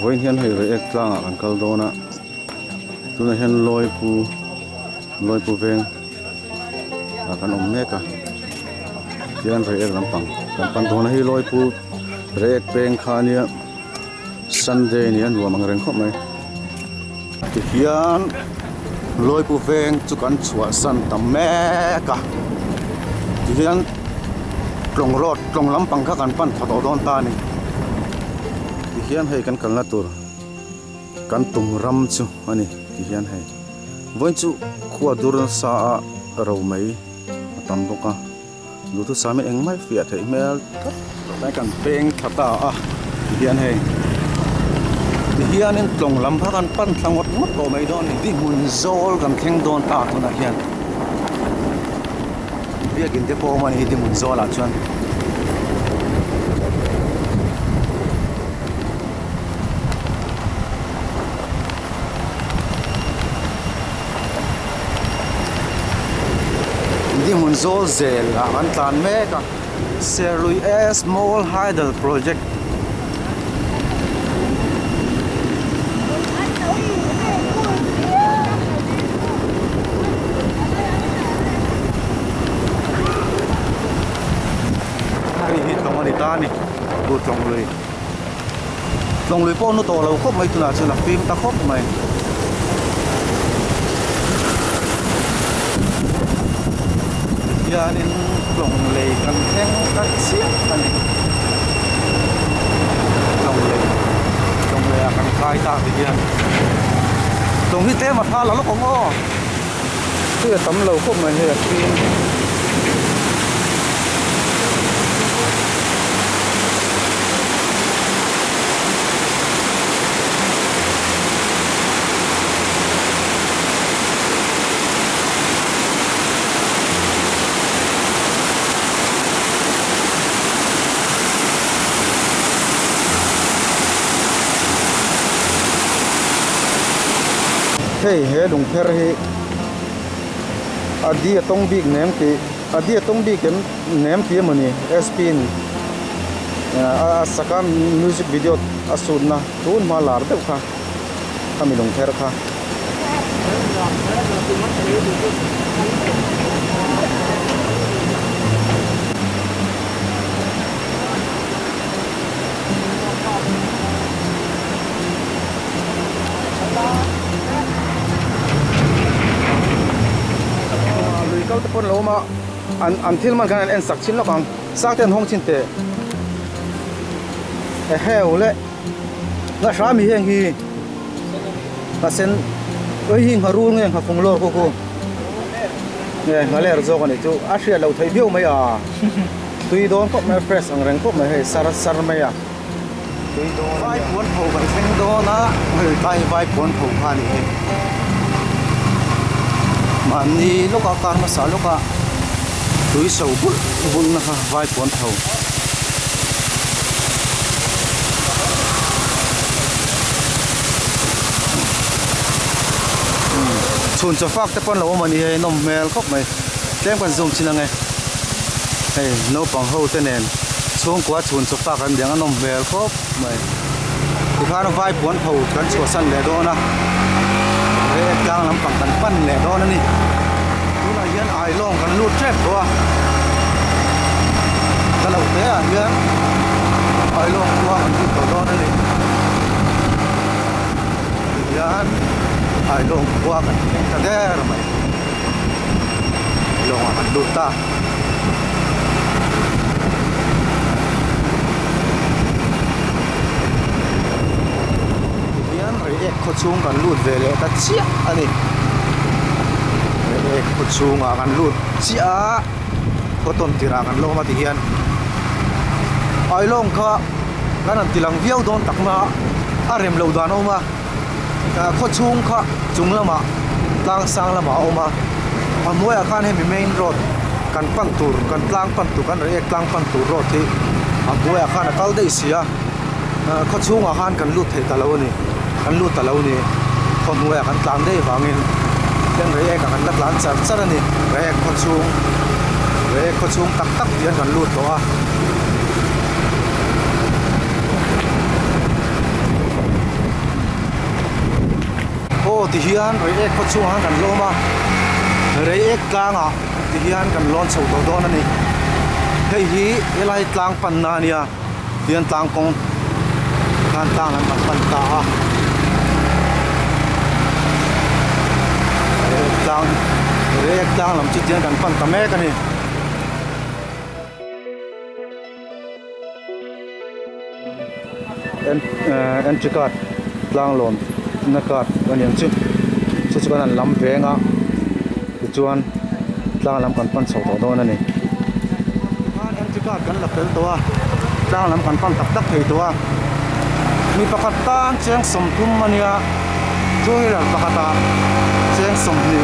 Voin hian hei Reiek Tlang an kal dona Tunah hian loi pu veng akan meka hian Reiek lampang kan pan dona hi loi pu Reiek peng khania Sunday ni an ruam ang reng khop mai ti hian loi pu veng chu kan chua san tam meka ti hian tlong lampang kha kan pan thato don ta ni hian hei kan kalna tur kan tum ram chu ani ti hian hei voin chu khua dur sa ro mai atam boka lu tu sami eng mai fiat hei mel tai kan peng thata a hian hei ti hian in tlong lam pha kan pan tlangot mot ro mai don ni di mun zol kan theng don ta thuna hian biakin te po mani di mun zol a chuan mun zo zel an tlan meka serlui small hydel project ani hi tong ani ta ni bu tong lui po no to lo khop mai tuna chuna phim ta khop mai hian in tlong lei kan theng ka chiap ani tlong lei kan khai ta ti hian tlong hi te ma tha la lo ko ngo tu tam lo khop mai he tin hei he lung pher hi adi atong big nem ti adi atong big nem ti mani sp ni sakam music video asunna tun ma lar de kha kami lung pher kha kau tepon lo ma until man kan en sak chin lo kang sak ten hong chin te heu le na sha mi heng hi pasen oi hing haru nge ha phung lo ko nge ngale ro zo kan chu a hria lo thei biu mai a tui don ko ma fresh ang reng ko ma he sar mai a tui don vai puan pho kan theng do na hoi tai vai puan pho kha ni he mani loka kar ma sa loka tui so bul na ha vai pon thau chun cho fak te pon lo mani he nom mel khop mai tlem kan zoom chin angai hey no pang ho te nen chung kwa chun cho fak kan dang nom mel khop mai ti khan vai pon thau kan chua san le do na Tlang lam pang kan pan le do na ni Tunah hian ai long kan lut trap do tlawhtu te a hian ai long kwa kan lut do na ni hian ai long kwa kan ta der mai long kan lut ta Reiek kho chung kan lut ve le ta chia ani Reiek kho chung a kan lut chia kho ton tira kan lo ma ti hian ai long kha kan an tilang viau don takna a rem lo dan oma kho chung kha chung lama tlang sang lama oma a moi a khan he mi main road kan pan tur kan tlang pan tu kan Reiek tlang pan tur road thi a moi a khan a kal dei sia kho chung a khan kan lut the ta lo ni kan lut ta lo ni khon moi kan tlang dei wangin ten Reiek kan la tlan char char ani Reiek kho chung tak tak hian kan lut to a ti hian Reiek kho chu han kan loma Reiek Tlang a ti hian kan lon chho do don ani hei hi elai tlang pan na nia hian tlang kong kan tlang an pan ta a Reiek Tlang lam chi tian kan pan ta mek ani en chikat tlang lon nakat kan yang chu kan an lam venga chuan tlang lam kan pan chho do na ni en chikat kan la pel to a tlang lam kan pan tak tak thei to a mi pakat tan cheng som thum mania chu hi la pakata cheng som ni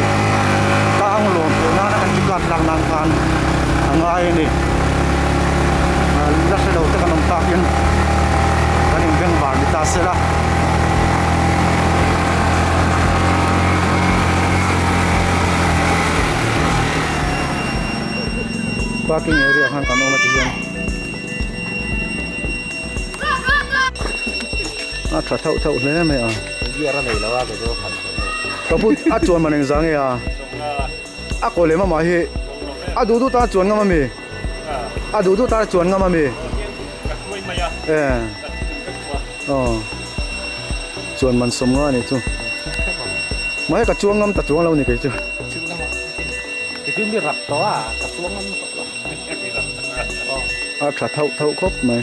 tlang lon to na en chikat lang nan kan angai ni la se do ta kan tak yin kan veng bar ni ta se la parking area kan kan ona tiyan a tha thau hle me a ra nei lawa ke do khan kapu a chuan maneng zange a ko le ma hi a du ta chuan ngama mi a du ta chuan ngama mi chuan man som nga ni chu mai ka chuang ngam ta chuang lo ni ke chu cái mi rập to à tập xuống ngâm a tha thau khop mai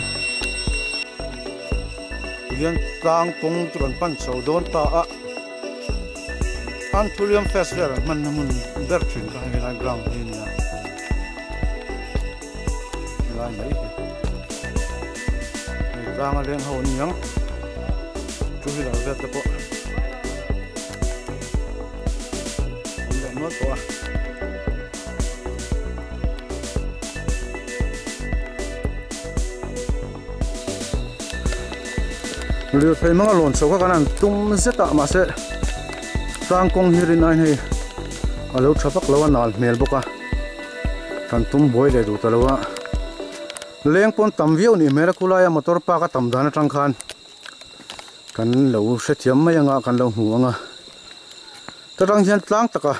hian tlang kong chuan pan chho don ta a an thuliam festival man namun ber thin ka ngai lai ground ni na lai mai ni tlang a len ho ni yang chu hi la vet ta po le no to a liu thei manga lon so ka kanan tum zeta ma se tang kong hirin ai nei alo thapak lo anal mel boka kan tum boi le du talawa leng pon tam viu ni mera kulaya motor pa ka tam dana tang khan kan lo se thiam mai anga kan lo hmu anga tarang hian tlang taka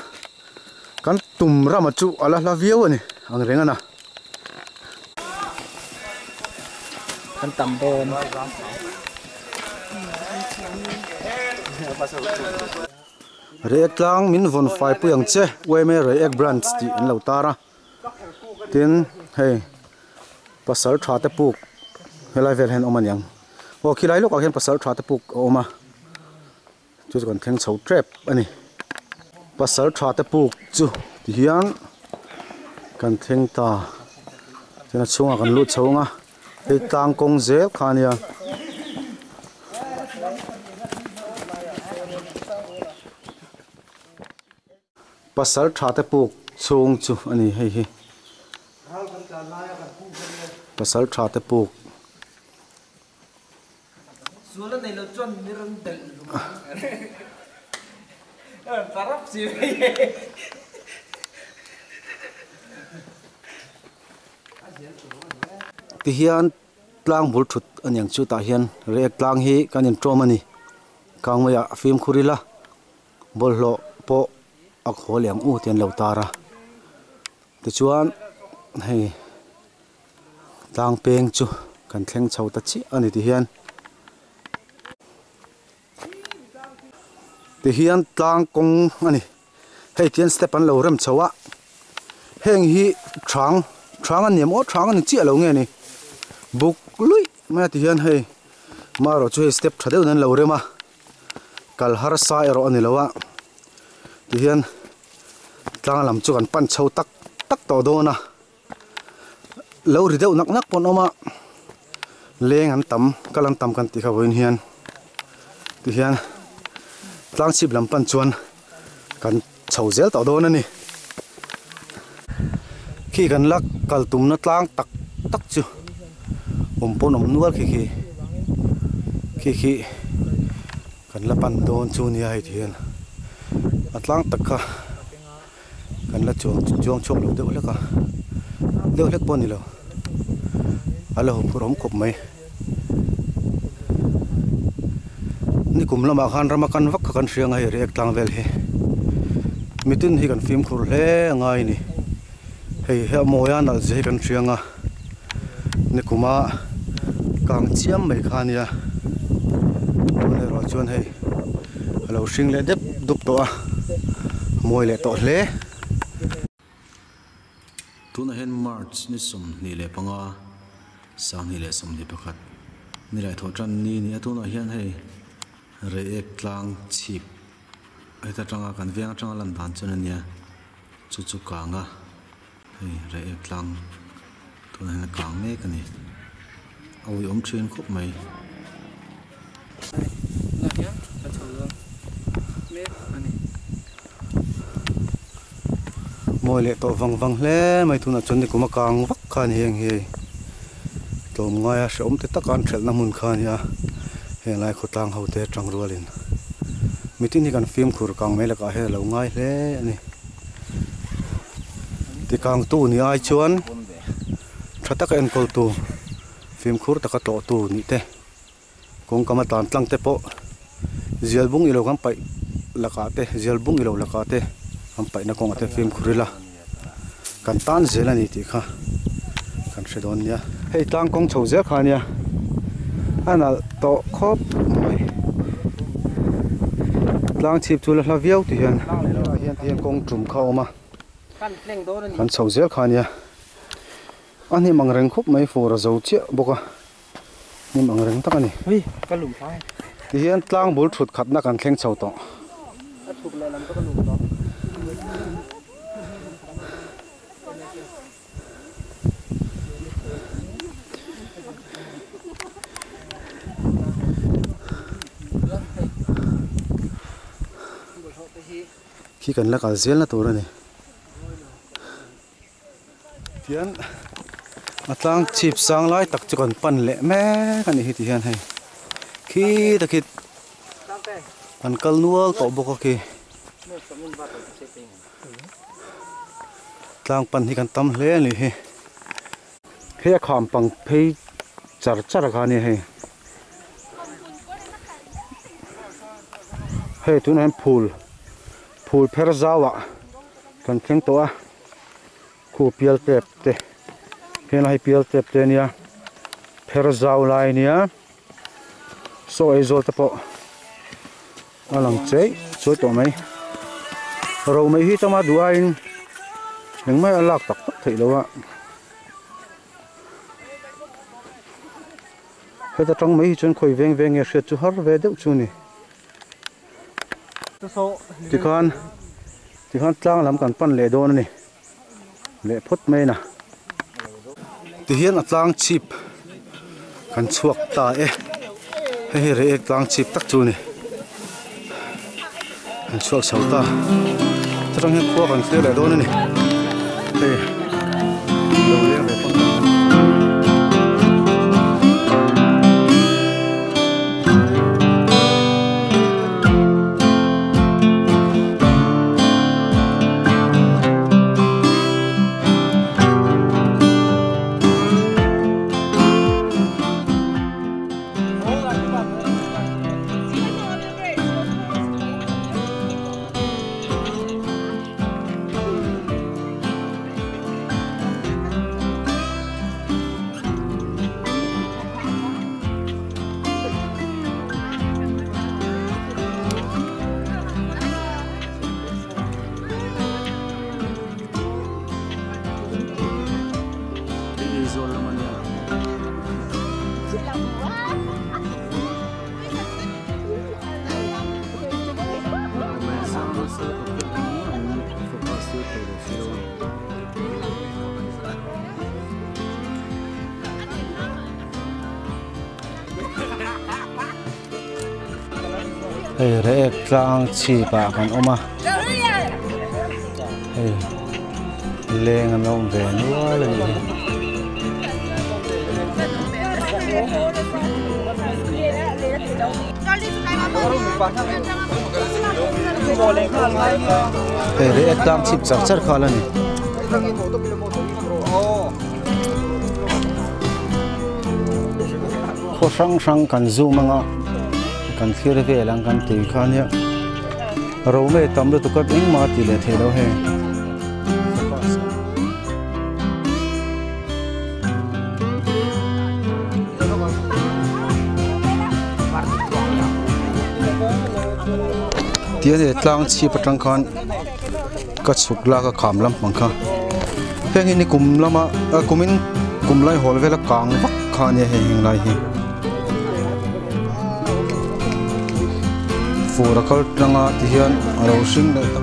kan tum rama chu ala la viu ani ang renga na kan tam bon Reiek Tlang min von fai puyang che we me Reiek branch ti an lo tara tin hei pasal tha te puk helai vel hen oman yang o khilai lok a hen pasal tha te puk oma chu kan theng chho trap ani pasal tha te puk chu ti hian kan theng ta chena chunga kan lut chhonga hei tlang kong zel khania pasal tha te puk chung chu ani hei hi pasal tha te puk suala nei lo chon ni ran del tarap si ti hian tlang bul thut anyang chu ta hian Reiek Tlang hi kan in trom ani kangmaya film khurila Bawlhhlawh po a kho liang u tian lo tara ti chuan hei tlang peng chu kan thleng chho ta chi ani ti hian tlang kong ani hei tian step an lo rem chowa heng hi thang an niam o thang an chi lo nge ni buk lui ma ti hian hei maro chu hei step thadeu nan lo rema kal har sa ero ani lowa ti hian tlang lam chu kan pan chho tak to do na lo ri deuh nak pon oma leng an tam kalan tam kan ti kha voin hian ti hian tlangchhip lam pan chuan kan chho zel to do na ni khi kan lak kal tum na tlang tak chu pon nual khi kan la pan don chu ni ai thian atlang takha kan la chuang chok lo deuh leka deuh lek pon ni lo alo purom khop mai nikum lama khan ramakan vak kan hriang ai Reiek Tlang vel hi mitin hi kan film khur hle ngai ni hei he moya nal je kan hrianga nikuma kang chiam mai khania ne ro chuan hei lo hring le dep dup to a moi le to hle Tunah hian March ni som ni le panga sang ni le som ni pakhat ni lai tho tran ni ni Tunah hian hei Reiek Tlang chhip eta tanga kan viang tanga lan dan chun ania chu kanga hei Reiek Tlang Tunah hian kang me kani awi thin khop mai moi le to wang hle mai Tunah chun ni kuma kang vak khan hiang hi tom ngaya shom te takan thel na mun khan ya he lai khotang hote tang rualin mitin ni kan film khur kang mai la ka he lo ngai hle ani ti kang tu ni ai chuan thatak en kol tu film khur taka tlawhtu ni te kong kama tan tlang te po zialbung ilo kam pai laka te zialbung ilo laka te am pai na kong ate film khurila kan tan zela ni ti kha kan shedon nia hei tlang kong chho zel kha nia ana to khop mai tlang chhip chu la hlaviau ti hian hian kong trum kha oma kan chho zel kha nia ani mangreng khup mai phuar zo che boka ni mangreng tak ani ui ka lum sai ti hian tlang bul thut khat na kan thleng chho to a thuk le lam ka lum to khi kan la kal zel na tur ani tian atlang chhip sang lai tak chu kan pan le me kan hi ti hian hei khi takit kan kal nual to boko ki tlang pan hi kan tam hle ni hi he kham pang phei char kha ni hei hei tu nan phul pher zawa kan thleng to a khu pial tep te ken hai pial tep te nia pher zaw lai nia so ai zol ta po alang chei choi to mai ro mai hi tama duain nang mai alak tak thei lo wa he ta tang mai hi chon khoi veng e hret chu har ve deuh chu ni ti khan tlang lam kan pan le don ni le phut mai na ti hian atlang chhip kan chuak ta e he Reiek Tlang chhip tak chu ni kan chuak chho ta trang hian khua kan tle le don ni he lo le le pang hei Reiek Tlang chhipa kan oma hei leng an om ve nual ani hei Reiek Tlang chhip char kha la ni kho sang kan zoom anga kan khir ve lang kan ti khan ya ro me tam do to ka eng ma ti le the lo he tia de tlangchhipa tang khan ka chukla ka kham lam mang kha heng ni kum lama kumin kumlai hol vela kang vak kha ne he hing lai hi phuar kal tanga ti hian aro sing le ta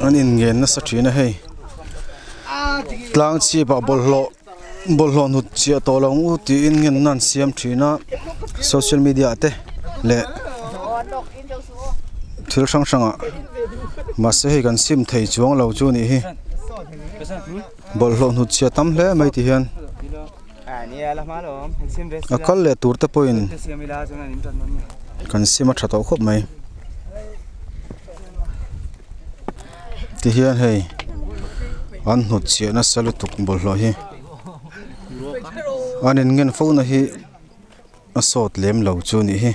an in gen na sa thina hei tlangchhipa bawlhhlawh hnutchhiah to lo u ti in ngen nan siam thina social media te le thil sang sanga ma se hei kan sim thei chuang lo chu ni hi bawlhhlawh hnutchhiah tam hle mai ti hian akal le tur te poin kan sim a tha to khop mai ti hian hei an hnutchhiah na salutuk bawlhhlawh hi anin ngen fo na hi a sawt lem lo chu ni hi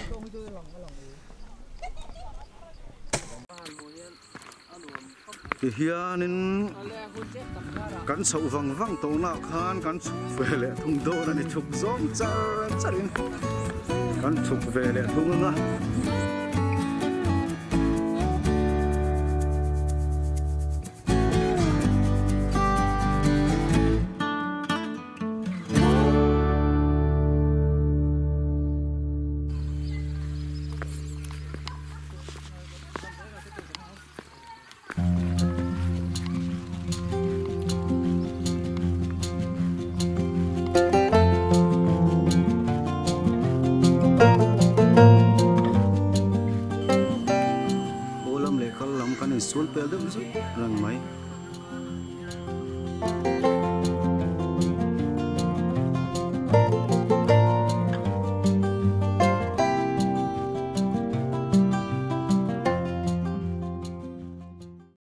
ti hianin kan chho wang to na khan kan chuk ve le thung do na ni chuk zom charin kan chuk ve le thung na sul pe dum zu rang mai